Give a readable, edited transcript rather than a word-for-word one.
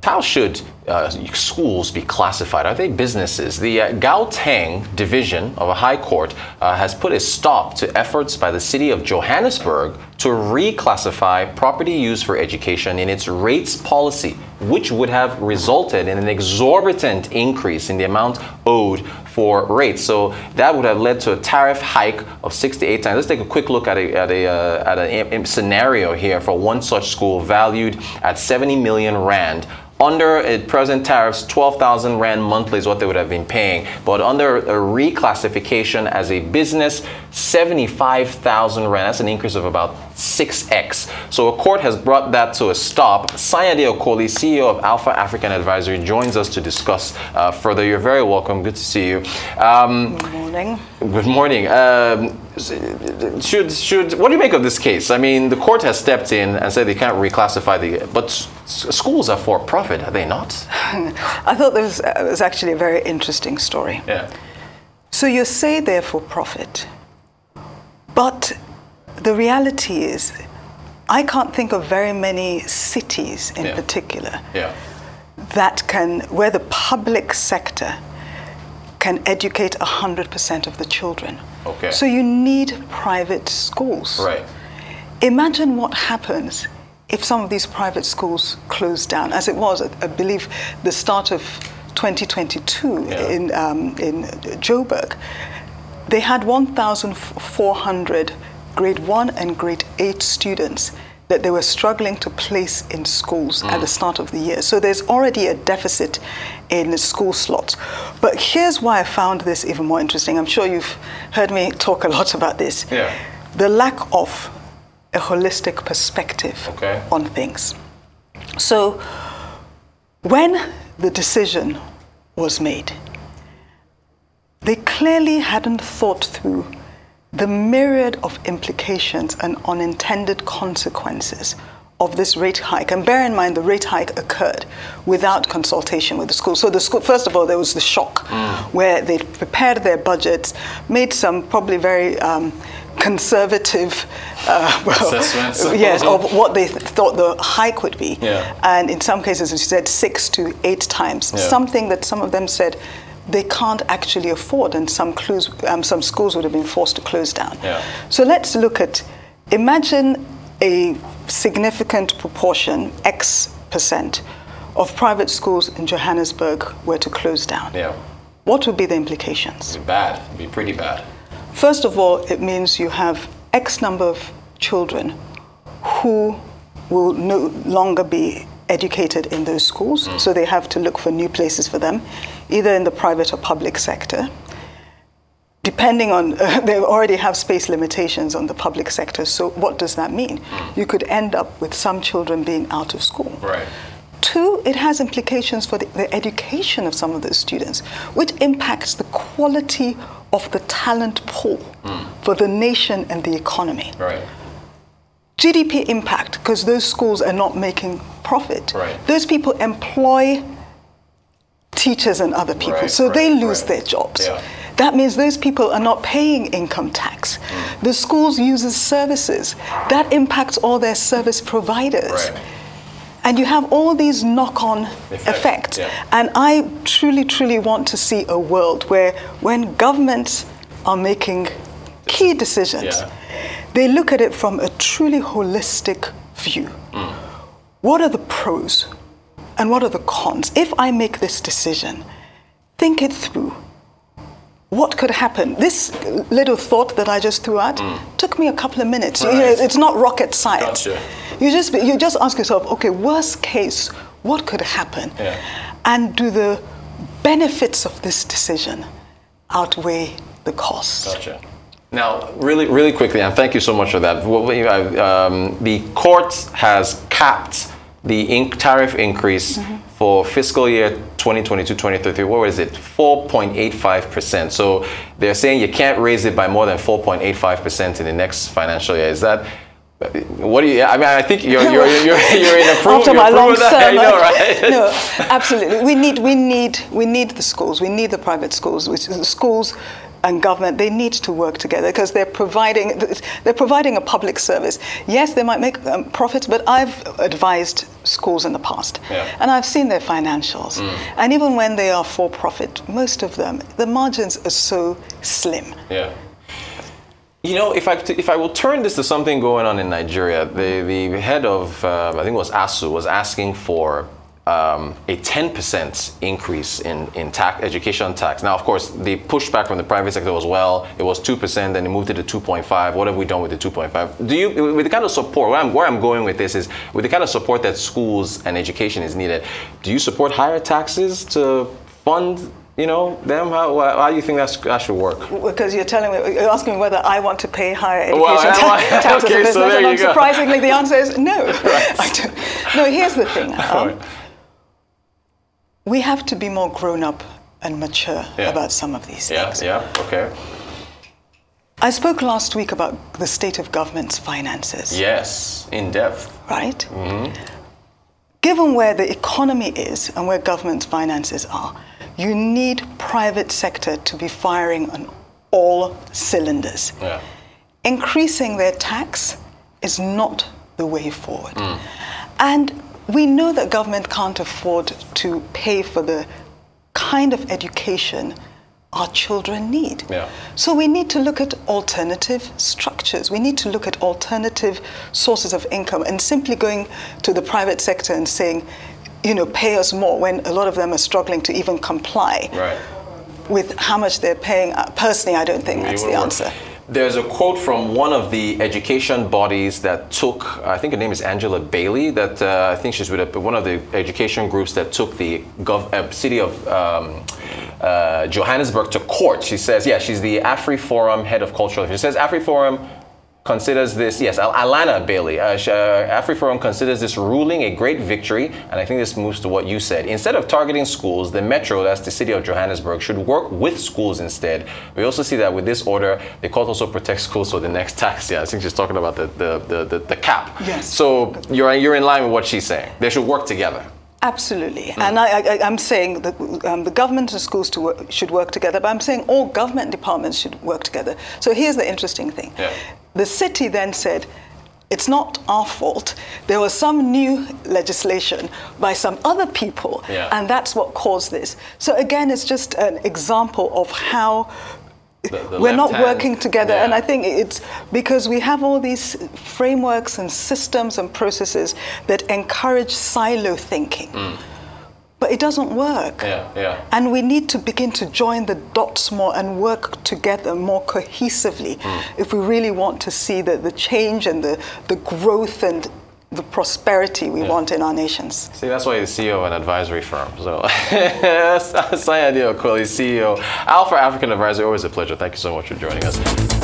How should schools be classified? Are they businesses? The Gauteng division of a high court has put a stop to efforts by the city of Johannesburg to reclassify property used for education in its rates policy, which would have resulted in an exorbitant increase in the amount owed for rates. So that would have led to a tariff hike of 6 to 8 times. Let's take a quick look at a scenario here for one such school valued at 70 million rand. Under present tariffs, 12,000 rand monthly is what they would have been paying. But under a reclassification as a business, 75,000 rand. That's an increase of about 6x. So a court has brought that to a stop. Sanyade Okoli, CEO of Alpha African Advisory, joins us to discuss further. You're very welcome. Good to see you. Good morning. Good morning. What do you make of this case? I mean, the court has stepped in and said they can't reclassify but schools are for profit, are they not? I thought this was actually a very interesting story. Yeah. So you say they're for profit, but the reality is, I can't think of very many cities in particular that where the public sector can educate 100% of the children. Okay. So you need private schools. Right. Imagine what happens if some of these private schools close down, as it was, I believe, the start of 2022 in Joburg. They had 1,400 grade 1 and grade 8 students that they were struggling to place in schools at the start of the year. So there's already a deficit in school slots. But here's why I found this even more interesting. I'm sure you've heard me talk a lot about this. Yeah. The lack of a holistic perspective on things. So when the decision was made, they clearly hadn't thought through the myriad of implications and unintended consequences of this rate hike. And bear in mind, the rate hike occurred without consultation with the school. So the school, first of all, there was the shock where they prepared their budgets, made some probably very conservative assessments, yes, of what they thought the hike would be. Yeah. And in some cases, as you said, 6 to 8 times, something that some of them said they can't actually afford, and some schools would have been forced to close down. Yeah. So let's look at, imagine a significant proportion, X%, of private schools in Johannesburg were to close down. Yeah. What would be the implications? It'd be bad. It'd be pretty bad. First of all, it means you have X number of children who will no longer be educated in those schools, so they have to look for new places for them, either in the private or public sector. Depending on, they already have space limitations on the public sector, so what does that mean? You could end up with some children being out of school. Right. 2, it has implications for the education of some of those students, which impacts the quality of the talent pool for the nation and the economy. Right. GDP impact, because those schools are not making profit. Right. Those people employ teachers and other people, so they lose their jobs. Yeah. That means those people are not paying income tax. The schools use services. That impacts all their service providers. Right. And you have all these knock-on effects. Yeah. And I truly, truly want to see a world where when governments are making key decisions, they look at it from a truly holistic view. What are the pros and what are the cons? If I make this decision, think it through. What could happen? This little thought that I just threw out took me a couple of minutes. Right. You know, it's not rocket science. Gotcha. You just ask yourself, okay, worst case, what could happen? Yeah. And do the benefits of this decision outweigh the costs? Gotcha. Now, really quickly, and thank you so much for that. The court has capped the tariff increase for fiscal year 2022-2023. What was it? 4.85%. So they're saying you can't raise it by more than 4.85% in the next financial year. Is that? What do you? I mean, I think you're in approval. After my long sermon, I know, right? No, absolutely. We need the schools. We need the private schools, which the schools and government, they need to work together because they're providing a public service. Yes, they might make profits, but I've advised schools in the past, and I've seen their financials. And even when they are for profit, most of them, the margins are so slim. Yeah. You know, if I will turn this to something going on in Nigeria, the head of, I think it was ASU, was asking for a 10% increase in education tax. Now, of course, the pushback from the private sector was, well, it was 2%, then they moved it to 2.5. What have we done with the 2.5? Do you, with the kind of support, where I'm going with this is, with the kind of support that schools and education is needed, do you support higher taxes to fund, you know, them? How do you think that should work? Because you're asking me whether I want to pay higher education taxes. Okay, so there you go. Surprisingly, the answer is no. Right. I don't. No, here's the thing. We have to be more grown up and mature about some of these things. Yeah, okay. I spoke last week about the state of government's finances. Yes, in depth. Right? Given where the economy is and where government's finances are, you need private sector to be firing on all cylinders. Increasing their tax is not the way forward. And we know that government can't afford to pay for the kind of education our children need. So we need to look at alternative structures. We need to look at alternative sources of income, and simply going to the private sector and saying, you know, pay us more, when a lot of them are struggling to even comply with how much they're paying. Personally, I don't think that's the answer. There's a quote from one of the education bodies that took, I think her name is Angela Bailey, that I think she's with one of the education groups that took the city of Johannesburg to court. She says, yeah, she's the AfriForum head of cultural. She says AfriForum considers this, yes, Alana Bailey, AfriForum considers this ruling a great victory, and I think this moves to what you said. Instead of targeting schools, the Metro, that's the city of Johannesburg, should work with schools instead. We also see that with this order, the court also protects schools for the next tax year. I think she's talking about the cap. Yes. So you're in line with what she's saying. They should work together. Absolutely. And I'm saying that the government and schools should work together, but I'm saying all government departments should work together. So here's the interesting thing. The city then said, it's not our fault. There was some new legislation by some other people, and that's what caused this. So again, it's just an example of how we're not working together. And I think it's because we have all these frameworks and systems and processes that encourage silo thinking. But it doesn't work. And we need to begin to join the dots more and work together more cohesively if we really want to see the change and the growth and the prosperity we want in our nations. See, that's why you're the CEO of an advisory firm. So, Sanyade Okoli, CEO, Alpha African Advisory, always a pleasure. Thank you so much for joining us.